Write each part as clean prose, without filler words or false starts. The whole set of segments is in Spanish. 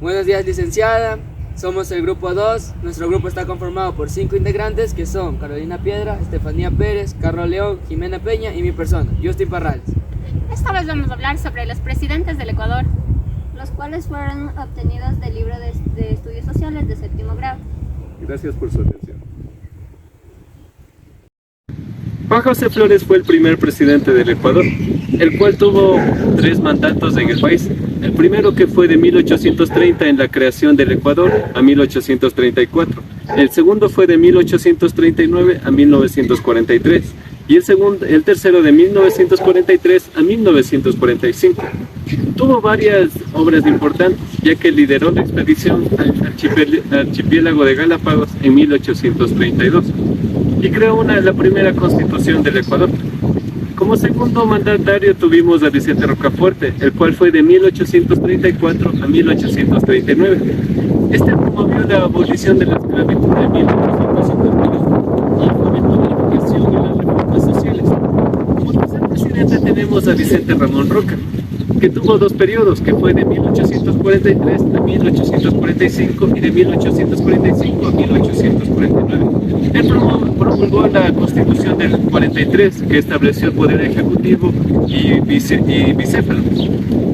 Buenos días, licenciada. Somos el grupo 2. Nuestro grupo está conformado por 5 integrantes que son Carolina Piedra, Estefanía Pérez, Carlos León, Jimena Peña y mi persona, Justin Parrales. Esta vez vamos a hablar sobre los presidentes del Ecuador, los cuales fueron obtenidos del libro de estudios sociales de 7º grado. Gracias por su atención. Juan José Flores fue el primer presidente del Ecuador, el cual tuvo 3 mandatos en el país. El primero, que fue de 1830 en la creación del Ecuador a 1834. El segundo fue de 1839 a 1943. Y el tercero de 1943 a 1945. Tuvo varias obras importantes, ya que lideró la expedición al archipiélago de Galápagos en 1832 y creó la primera constitución del Ecuador. Como segundo mandatario tuvimos a Vicente Rocafuerte, el cual fue de 1834 a 1839. Este promovió la abolición de la esclavitud de 1852 y fomentó la educación y las reformas sociales. Como tercer presidente tenemos a Vicente Ramón Roca, que tuvo 2 periodos, que fue de 1843 a 1845 y de 1845 a 1849. Él promulgó la Constitución del 43, que estableció el poder ejecutivo y bicéfalo.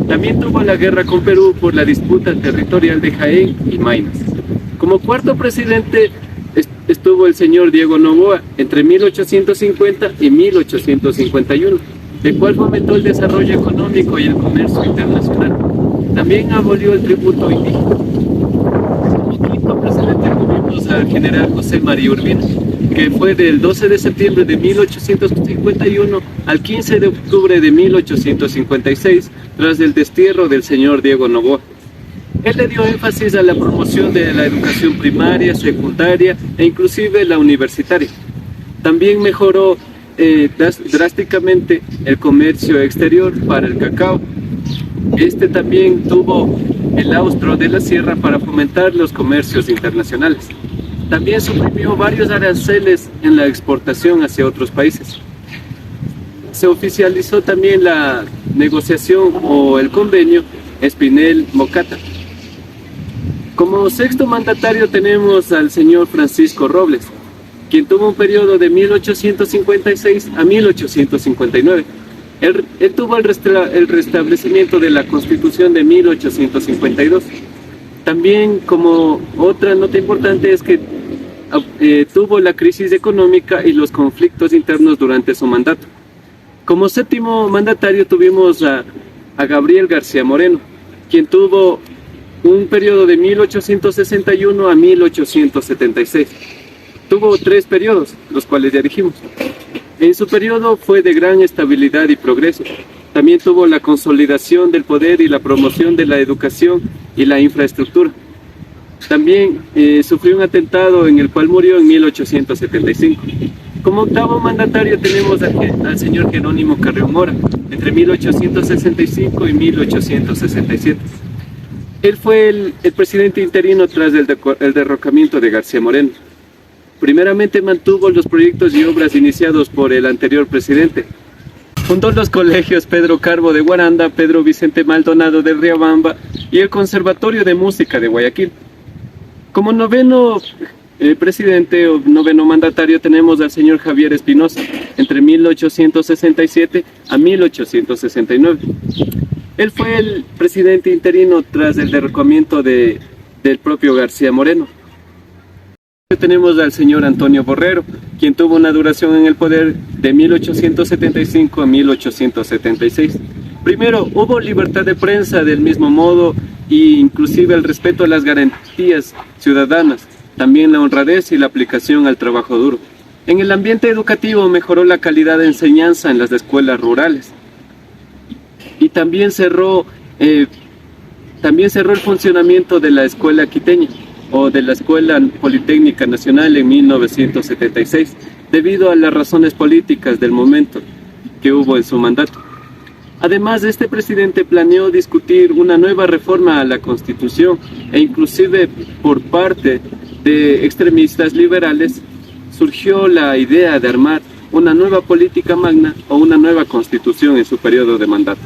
También tuvo la guerra con Perú por la disputa territorial de Jaén y Maynas. Como cuarto presidente estuvo el señor Diego Noboa entre 1850 y 1851, el cual fomentó el desarrollo económico y el comercio internacional. También abolió el tributo indígena. Como quinto presidente tuvimos al general José María Urbina, que fue del 12 de septiembre de 1851 al 15 de octubre de 1856, tras el destierro del señor Diego Noboa. Él le dio énfasis a la promoción de la educación primaria, secundaria e inclusive la universitaria. También mejoró drásticamente el comercio exterior para el cacao. También tuvo el austro de la sierra para fomentar los comercios internacionales. También suprimió varios aranceles en la exportación hacia otros países. Se oficializó también la negociación o el convenio Espinel-Mocata. Como sexto mandatario tenemos al señor Francisco Robles, quien tuvo un periodo de 1856 a 1859. Él tuvo el restablecimiento de la Constitución de 1852. También, como otra nota importante, es que tuvo la crisis económica y los conflictos internos durante su mandato. Como séptimo mandatario tuvimos a Gabriel García Moreno, quien tuvo un periodo de 1861 a 1876. Tuvo 3 periodos, los cuales ya dijimos. En su periodo fue de gran estabilidad y progreso. También tuvo la consolidación del poder y la promoción de la educación y la infraestructura. También sufrió un atentado en el cual murió en 1875. Como octavo mandatario tenemos al señor Jerónimo Carrión Mora, entre 1865 y 1867. Él fue el presidente interino tras el derrocamiento de García Moreno. Primeramente mantuvo los proyectos y obras iniciados por el anterior presidente. Fundó los colegios Pedro Carbo de Guaranda, Pedro Vicente Maldonado de Riobamba y el Conservatorio de Música de Guayaquil. Como noveno presidente o noveno mandatario tenemos al señor Javier Espinosa, entre 1867 a 1869. Él fue el presidente interino tras el derrocamiento del propio García Moreno. Tenemos al señor Antonio Borrero, quien tuvo una duración en el poder de 1875 a 1876. Primero, hubo libertad de prensa del mismo modo e inclusive el respeto a las garantías ciudadanas, también la honradez y la aplicación al trabajo duro. En el ambiente educativo mejoró la calidad de enseñanza en las escuelas rurales y también cerró el funcionamiento de la escuela quiteña o de la Escuela Politécnica Nacional en 1976, debido a las razones políticas del momento que hubo en su mandato. Además, este presidente planeó discutir una nueva reforma a la Constitución e inclusive por parte de extremistas liberales surgió la idea de armar una nueva política magna o una nueva Constitución en su periodo de mandato.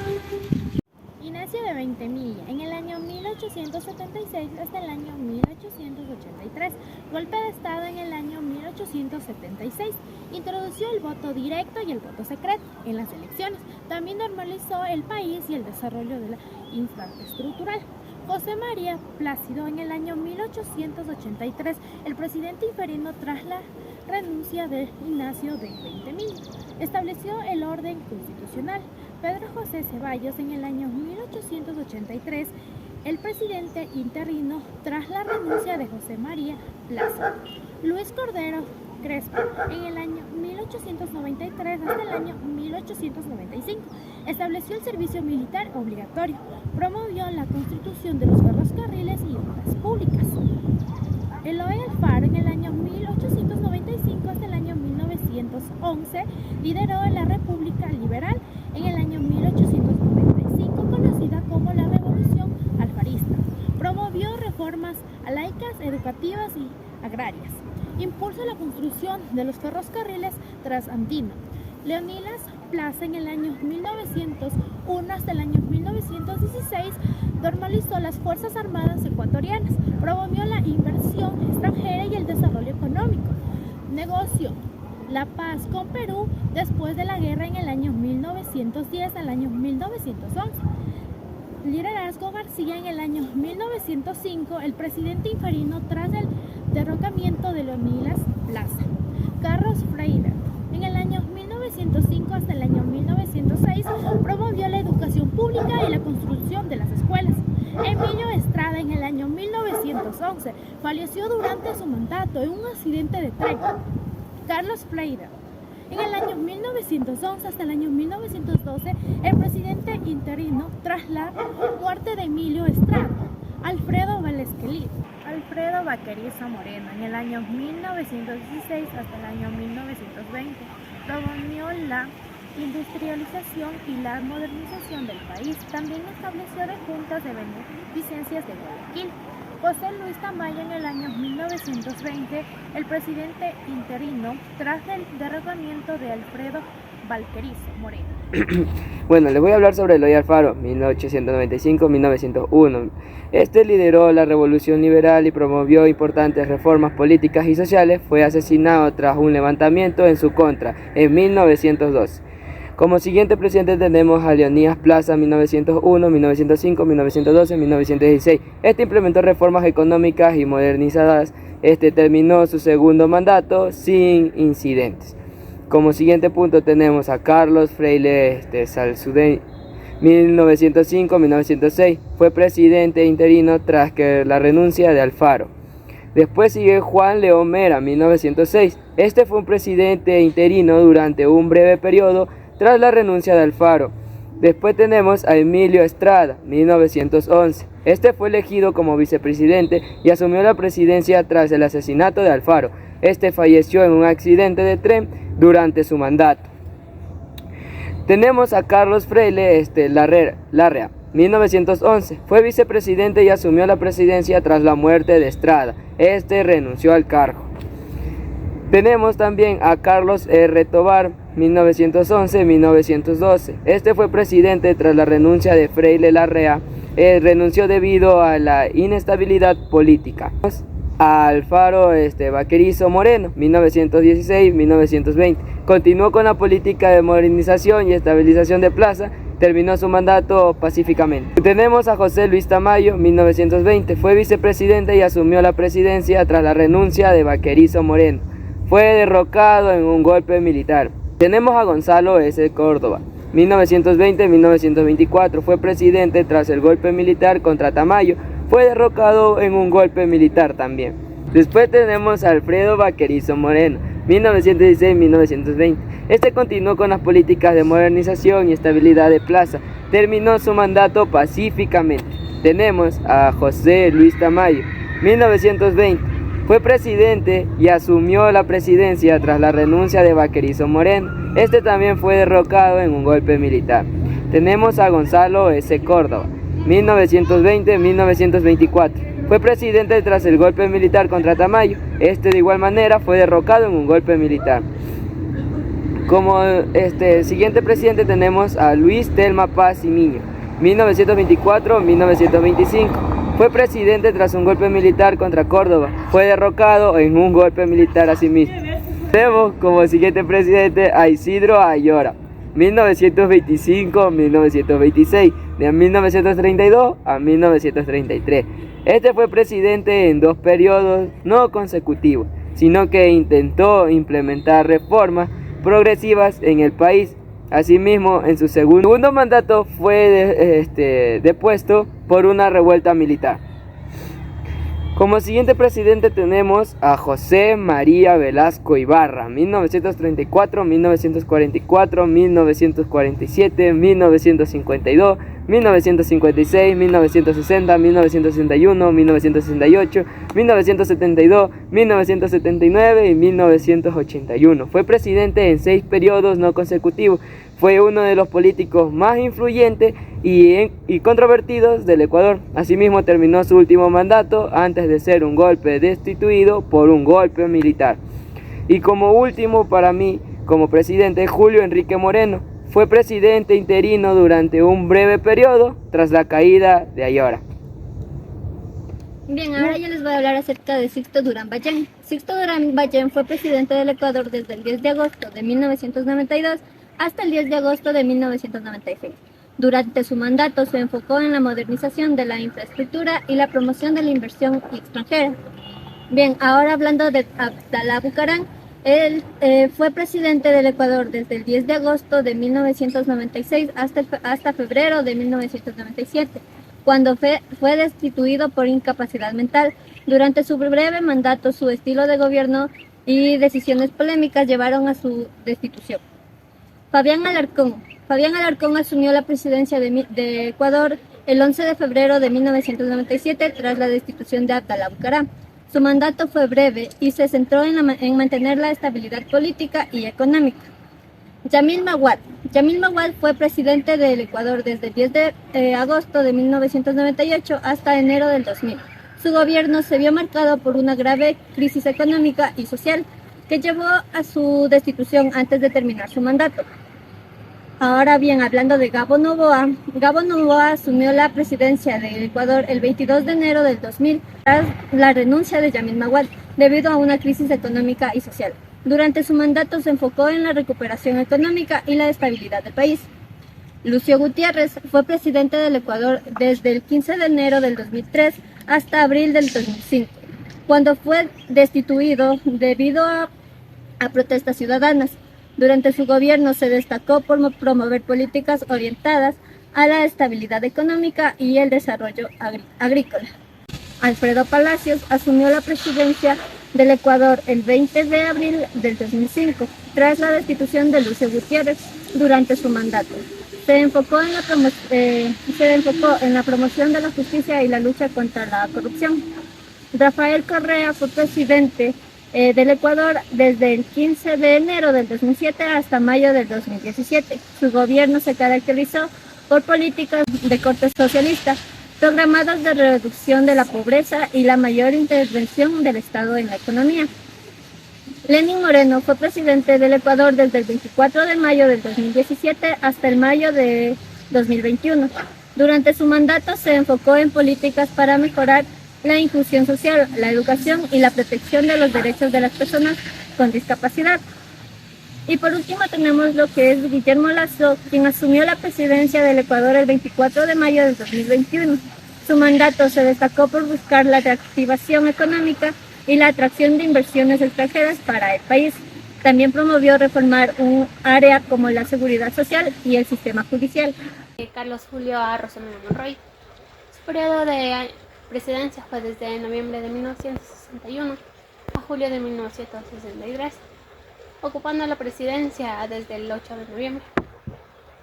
Renuncia de 20.000 en el año 1876 hasta el año 1883. Golpe de Estado en el año 1876. Introdució el voto directo y el voto secreto en las elecciones. También normalizó el país y el desarrollo de la infraestructural. José María Plácido en el año 1883, el presidente interino tras la renuncia de Ignacio de 20.000. Estableció el orden constitucional. Pedro José Ceballos en el año 1883, el presidente interino tras la renuncia de José María Plácido. Luis Cordero Crespo en el año 1893 hasta el año 1895 estableció el servicio militar obligatorio, promovió la constitución de los ferrocarriles y obras públicas. Eloy Alfaro en el año 1895 hasta el año 1911 lideró la República Liberal en el año 1895, conocida como la Revolución Alfarista. Promovió reformas laicas, educativas y agrarias. Impulsó la construcción de los ferrocarriles transandinos. Leonidas Plaza en el año 1901 hasta el año 1916 normalizó las Fuerzas Armadas ecuatorianas, promovió la inversión extranjera y el desarrollo económico. Negoció la paz con Perú después de la guerra en el año 1910 al año 1911. Liderazgo García en el año 1905, el presidente interino tras el derrocamiento de Leonidas Plaza. Carlos Freire en el año 1905 hasta el año 1906 promovió la educación pública y la construcción de las escuelas. Emilio Estrada en el año 1911 falleció durante su mandato en un accidente de tren. Carlos Freire en el año 1911 hasta el año 1912, el presidente interino tras la muerte de Emilio Estrada. Alfredo Valesquelid. Alfredo Vaquerizo Moreno en el año 1916 hasta el año 1920 promovió la industrialización y la modernización del país. También estableció de juntas de beneficencias de Guayaquil. José Luis Tamayo en el año 1920, el presidente interino tras el derrocamiento de Alfredo Valquerizo Moreno. Bueno, les voy a hablar sobre Eloy Alfaro, 1895-1901. Este lideró la Revolución Liberal y promovió importantes reformas políticas y sociales. Fue asesinado tras un levantamiento en su contra en 1902. Como siguiente presidente tenemos a Leonidas Plaza, 1901, 1905, 1912, 1916. Este implementó reformas económicas y modernizadas. Terminó su segundo mandato sin incidentes. Como siguiente punto tenemos a Carlos Freire Salzudeña, 1905-1906. Fue presidente interino tras la renuncia de Alfaro. Después sigue Juan León Mera, 1906. Este fue un presidente interino durante un breve periodo tras la renuncia de Alfaro. Después tenemos a Emilio Estrada, 1911. Este fue elegido como vicepresidente y asumió la presidencia tras el asesinato de Alfaro. Este falleció en un accidente de tren durante su mandato. Tenemos a Carlos Freire Larrea, 1911. Fue vicepresidente y asumió la presidencia tras la muerte de Estrada. Renunció al cargo. Tenemos también a Carlos R. Tovar, 1911-1912. Este fue presidente tras la renuncia de Freire Larrea. Renunció debido a la inestabilidad política. A Alfaro Vaquerizo Moreno, 1916-1920. Continuó con la política de modernización y estabilización de Plaza. Terminó su mandato pacíficamente. Tenemos a José Luis Tamayo, 1920. Fue vicepresidente y asumió la presidencia tras la renuncia de Vaquerizo Moreno. Fue derrocado en un golpe militar. Tenemos a Gonzalo S. Córdoba, 1920-1924. Fue presidente tras el golpe militar contra Tamayo. Fue derrocado en un golpe militar también. Después tenemos a Alfredo Vaquerizo Moreno, 1916-1920. Continuó con las políticas de modernización y estabilidad de Plaza. Terminó su mandato pacíficamente. Tenemos a José Luis Tamayo, 1920. Fue presidente y asumió la presidencia tras la renuncia de Vaquerizo Moreno. También fue derrocado en un golpe militar. Tenemos a Gonzalo S. Córdoba, 1920-1924. Fue presidente tras el golpe militar contra Tamayo. De igual manera fue derrocado en un golpe militar. Como siguiente presidente tenemos a Luis Telma Paz y Miño, 1924-1925. Fue presidente tras un golpe militar contra Córdoba. Fue derrocado en un golpe militar asimismo. Tenemos como siguiente presidente a Isidro Ayora, 1925-1926, de 1932 a 1933. Este fue presidente en 2 periodos no consecutivos, sino que intentó implementar reformas progresivas en el país. Asimismo, en su segundo mandato fue depuesto por una revuelta militar. Como siguiente presidente tenemos a José María Velasco Ibarra, 1934, 1944, 1947, 1952, 1956, 1960, 1961, 1968, 1972, 1979 y 1981. Fue presidente en 6 periodos no consecutivos. Fue uno de los políticos más influyentes y controvertidos del Ecuador. Asimismo, terminó su último mandato antes de ser un golpe destituido por un golpe militar. Y como último para mí, como presidente, Julio Enrique Moreno. Fue presidente interino durante un breve periodo tras la caída de Ayora. Bien, ahora yo les voy a hablar acerca de Sixto Durán Ballén. Sixto Durán Ballén fue presidente del Ecuador desde el 10 de agosto de 1992 hasta el 10 de agosto de 1996. Durante su mandato se enfocó en la modernización de la infraestructura y la promoción de la inversión extranjera. Bien, ahora hablando de Abdalá Bucaram, él fue presidente del Ecuador desde el 10 de agosto de 1996 hasta febrero de 1997, cuando fue destituido por incapacidad mental. Durante su breve mandato, su estilo de gobierno y decisiones polémicas llevaron a su destitución. Fabián Alarcón asumió la presidencia de Ecuador el 11 de febrero de 1997 tras la destitución de Abdalá Bucaram. Su mandato fue breve y se centró en mantener la estabilidad política y económica. Yamil Maguad fue presidente del Ecuador desde el 10 de agosto de 1998 hasta enero del 2000. Su gobierno se vio marcado por una grave crisis económica y social que llevó a su destitución antes de terminar su mandato. Ahora bien, hablando de Gabo Noboa asumió la presidencia del Ecuador el 22 de enero del 2000 tras la renuncia de Yamil Maguad debido a una crisis económica y social. Durante su mandato se enfocó en la recuperación económica y la estabilidad del país. Lucio Gutiérrez fue presidente del Ecuador desde el 15 de enero del 2003 hasta abril del 2005, cuando fue destituido debido a protestas ciudadanas. Durante su gobierno se destacó por promover políticas orientadas a la estabilidad económica y el desarrollo agrícola. Alfredo Palacios asumió la presidencia del Ecuador el 20 de abril del 2005, tras la destitución de Lucio Gutiérrez. Durante su mandato se enfocó en la promoción de la justicia y la lucha contra la corrupción. Rafael Correa fue presidente del Ecuador desde el 15 de enero del 2007 hasta mayo del 2017. Su gobierno se caracterizó por políticas de corte socialista, programadas de reducción de la pobreza y la mayor intervención del Estado en la economía. Lenín Moreno fue presidente del Ecuador desde el 24 de mayo del 2017 hasta el mayo de 2021. Durante su mandato se enfocó en políticas para mejorar la inclusión social, la educación y la protección de los derechos de las personas con discapacidad. Y por último tenemos lo que es Guillermo Lasso, quien asumió la presidencia del Ecuador el 24 de mayo del 2021. Su mandato se destacó por buscar la reactivación económica y la atracción de inversiones extranjeras para el país. También promovió reformar un área como la seguridad social y el sistema judicial. Carlos Julio A. Rosameno Monroy. Su periodo de presidencia fue desde noviembre de 1961 a julio de 1963, ocupando la presidencia desde el 8 de noviembre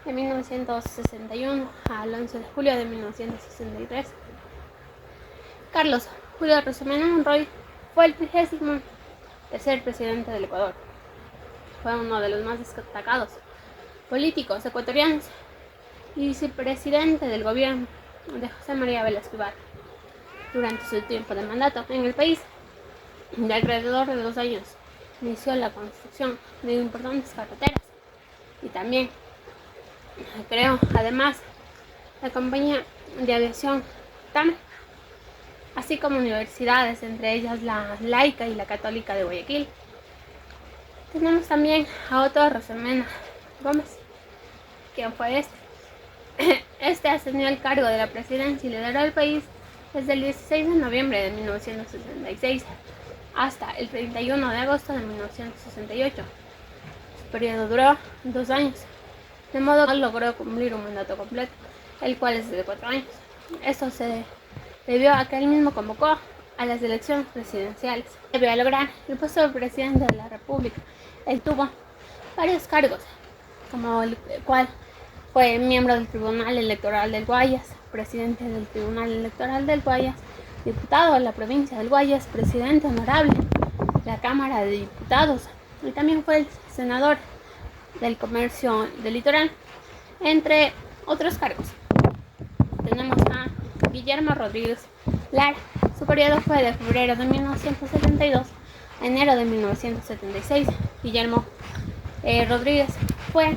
de 1961 al 11 de julio de 1963. Carlos Julio Rosameno Monroy fue el 33º presidente del Ecuador. Fue uno de los más destacados políticos ecuatorianos y vicepresidente del gobierno de José María Velasco Ibarra. Durante su tiempo de mandato en el país, de alrededor de 2 años, inició la construcción de importantes carreteras y también creó además la compañía de aviación TAM, así como universidades, entre ellas la laica y la católica de Guayaquil. Tenemos también a Otto Rosemena Gómez. ¿Quién fue este? Este asumió el cargo de la presidencia y lideró el país desde el 16 de noviembre de 1966 hasta el 31 de agosto de 1968. Su periodo duró 2 años, de modo que logró cumplir un mandato completo, el cual es de 4 años. Esto se debió a que él mismo convocó a las elecciones presidenciales. Debió lograr el puesto de presidente de la República. Él tuvo varios cargos, como el cual fue miembro del Tribunal Electoral del Guayas, presidente del Tribunal Electoral del Guayas, diputado de la provincia del Guayas, presidente honorable de la Cámara de Diputados, y también fue el senador del Comercio del Litoral, entre otros cargos. Tenemos a Guillermo Rodríguez Lara. Su periodo fue de febrero de 1972 a enero de 1976. Guillermo Rodríguez fue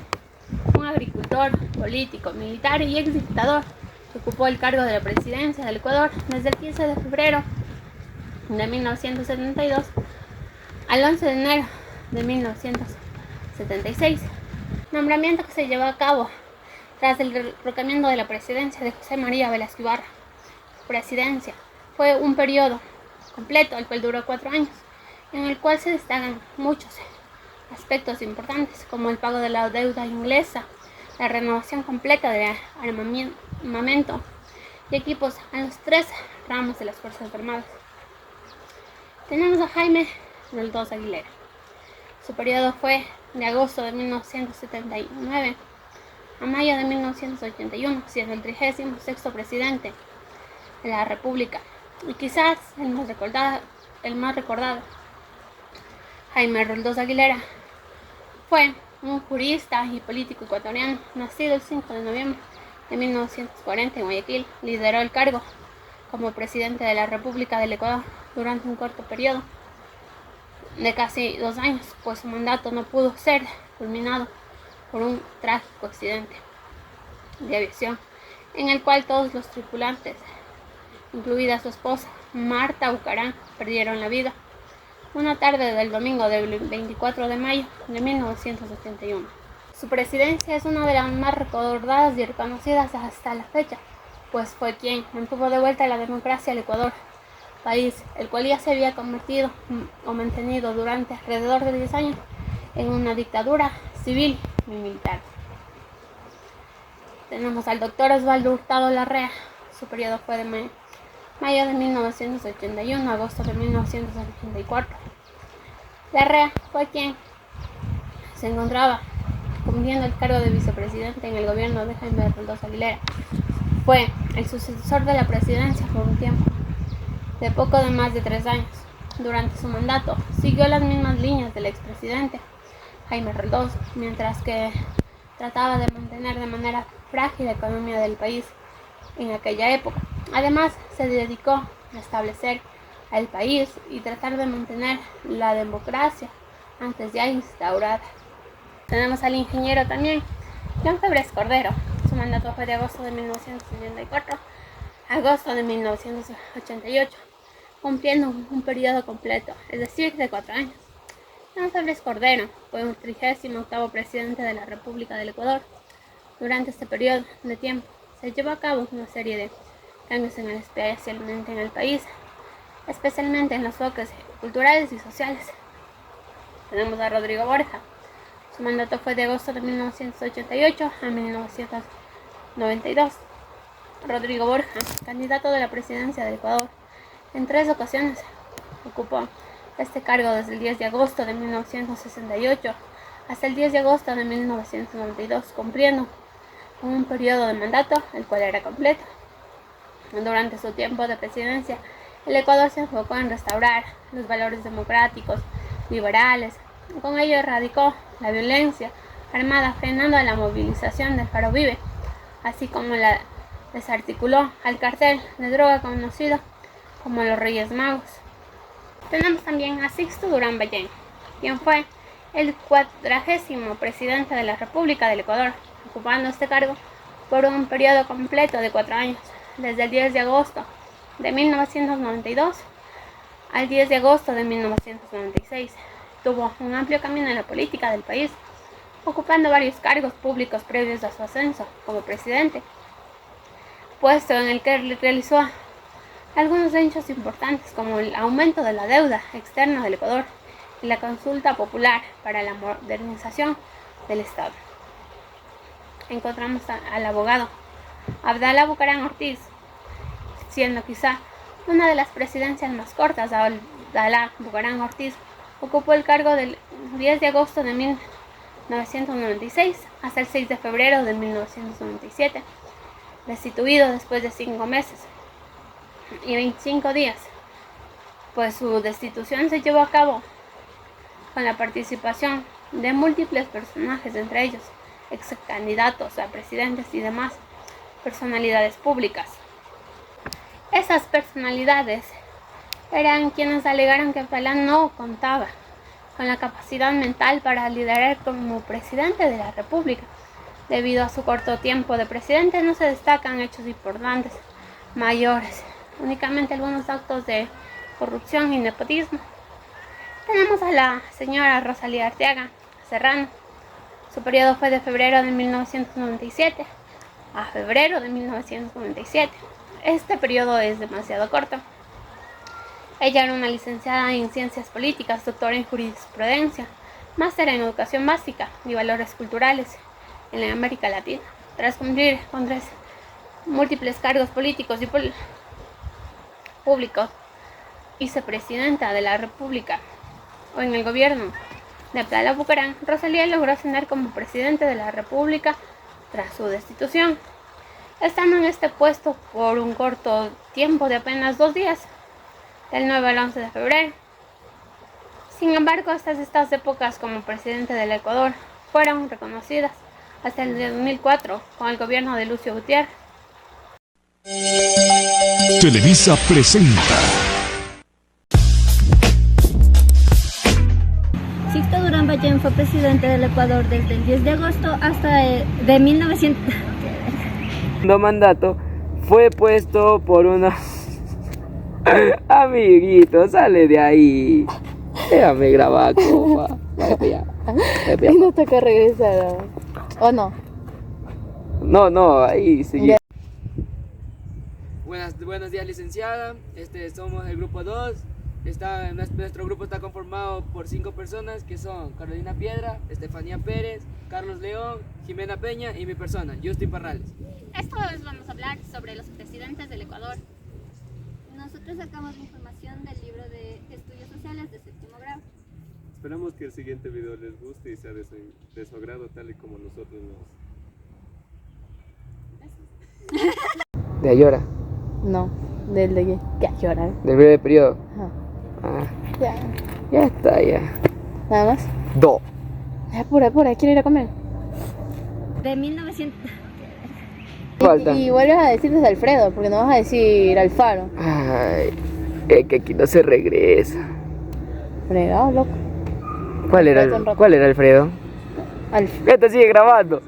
un agricultor, político, militar y exdictador que ocupó el cargo de la presidencia del Ecuador desde el 15 de febrero de 1972 al 11 de enero de 1976, nombramiento que se llevó a cabo tras el derrocamiento de la presidencia de José María Velasco Ibarra. Su presidencia fue un periodo completo, el cual duró 4 años, en el cual se destacan muchos aspectos importantes, como el pago de la deuda inglesa, la renovación completa de armamento y equipos a los 3 ramos de las Fuerzas Armadas. Tenemos a Jaime Roldós Aguilera. Su periodo fue de agosto de 1979 a mayo de 1981, siendo el 36º presidente de la República y quizás el más recordado. Jaime Roldós Aguilera fue un jurista y político ecuatoriano, nacido el 5 de noviembre de 1940 en Guayaquil. Lideró el cargo como presidente de la República del Ecuador durante un corto periodo de casi 2 años, pues su mandato no pudo ser culminado por un trágico accidente de aviación en el cual todos los tripulantes, incluida su esposa Marta Bucarán, perdieron la vida una tarde del domingo del 24 de mayo de 1981. Su presidencia es una de las más recordadas y reconocidas hasta la fecha, pues fue quien mantuvo de vuelta la democracia al Ecuador, país el cual ya se había convertido o mantenido durante alrededor de 10 años en una dictadura civil y militar. Tenemos al doctor Osvaldo Hurtado Larrea. Su periodo fue de mayo de 1981 a agosto de 1984. Larrea fue quien se encontraba cumpliendo el cargo de vicepresidente en el gobierno de Jaime Roldós Aguilera. Fue el sucesor de la presidencia por un tiempo de poco de más de 3 años. Durante su mandato siguió las mismas líneas del expresidente Jaime Roldós, mientras que trataba de mantener de manera frágil la economía del país en aquella época. Además, se dedicó a establecer al país y tratar de mantener la democracia antes ya instaurada. Tenemos al ingeniero también, León Febres Cordero. Su mandato fue de agosto de 1974 a agosto de 1988, cumpliendo un periodo completo, es decir, de 4 años. León Febres Cordero fue el 38º presidente de la República del Ecuador. Durante este periodo de tiempo se llevó a cabo una serie de cambios especialmente en el país, especialmente en los foques culturales y sociales. Tenemos a Rodrigo Borja. Su mandato fue de agosto de 1988 a 1992. Rodrigo Borja, candidato de la presidencia del Ecuador, en 3 ocasiones ocupó este cargo desde el 10 de agosto de 1968 hasta el 10 de agosto de 1992, cumpliendo un periodo de mandato, el cual era completo. Durante su tiempo de presidencia, el Ecuador se enfocó en restaurar los valores democráticos, liberales. Con ello erradicó la violencia armada, frenando la movilización del Paro Vive, así como la desarticuló al cartel de droga conocido como los Reyes Magos. Tenemos también a Sixto Durán Ballén, quien fue el 40º presidente de la República del Ecuador. Ocupando este cargo, por un periodo completo de 4 años, desde el 10 de agosto de 1992 al 10 de agosto de 1996. Tuvo un amplio camino en la política del país, ocupando varios cargos públicos previos a su ascenso como presidente, puesto en el que realizó algunos hechos importantes como el aumento de la deuda externa del Ecuador y la consulta popular para la modernización del Estado. Encontramos al abogado Abdala Bucaram Ortiz, siendo quizá una de las presidencias más cortas. Abdala Bucaram Ortiz ocupó el cargo del 10 de agosto de 1996 hasta el 6 de febrero de 1997, destituido después de 5 meses y 25 días, pues su destitución se llevó a cabo con la participación de múltiples personajes, entre ellos ex candidatos a presidentes y demás personalidades públicas. Esas personalidades eran quienes alegaron que Abdala no contaba con la capacidad mental para liderar como presidente de la República. Debido a su corto tiempo de presidente, no se destacan hechos importantes mayores, únicamente algunos actos de corrupción y nepotismo. Tenemos a la señora Rosalía Arteaga Serrano. Su periodo fue de febrero de 1997 a febrero de 1997. Este periodo es demasiado corto. Ella era una licenciada en Ciencias Políticas, doctora en Jurisprudencia, máster en Educación Básica y Valores Culturales en la América Latina. Tras cumplir con 3 múltiples cargos políticos y públicos, vicepresidenta de la República o en el gobierno de Abdala Bucaram, Rosalía logró ascender como presidente de la República tras su destitución, estando en este puesto por un corto tiempo de apenas 2 días, del 9 al 11 de febrero. Sin embargo, hasta estas épocas como presidente del Ecuador fueron reconocidas hasta el 2004 con el gobierno de Lucio Gutiérrez. Televisa presenta Sixto Durán Ballén fue presidente del Ecuador desde el 10 de agosto hasta de 1900. El mandato fue puesto por unos amiguito, sale de ahí. Déjame grabar, copa. Y no toca regresar, ¿o no? No, ahí sigue. Buenos días, licenciada. Somos el grupo 2. Nuestro grupo está conformado por 5 personas, que son Carolina Piedra, Estefanía Pérez, Carlos León, Jimena Peña y mi persona, Justin Parrales. Esta vez vamos a hablar sobre los presidentes del Ecuador. Nosotros sacamos información del libro de Estudios Sociales de 7º grado. Esperamos que el siguiente video les guste y sea de su agrado, tal y como nosotros nos... ¿De Ayora? No, del de que llorar. ¿Del breve periodo? Ajá. Ah, ya está, ya. Nada más. Do. Apura, quiero ir a comer. De 1900. Falta. Y vuelves a decir desde Alfredo, porque no vas a decir Alfaro. Ay, es que aquí no se regresa. Fregado, loco. ¿Cuál era Alfredo? Esto sigue grabando.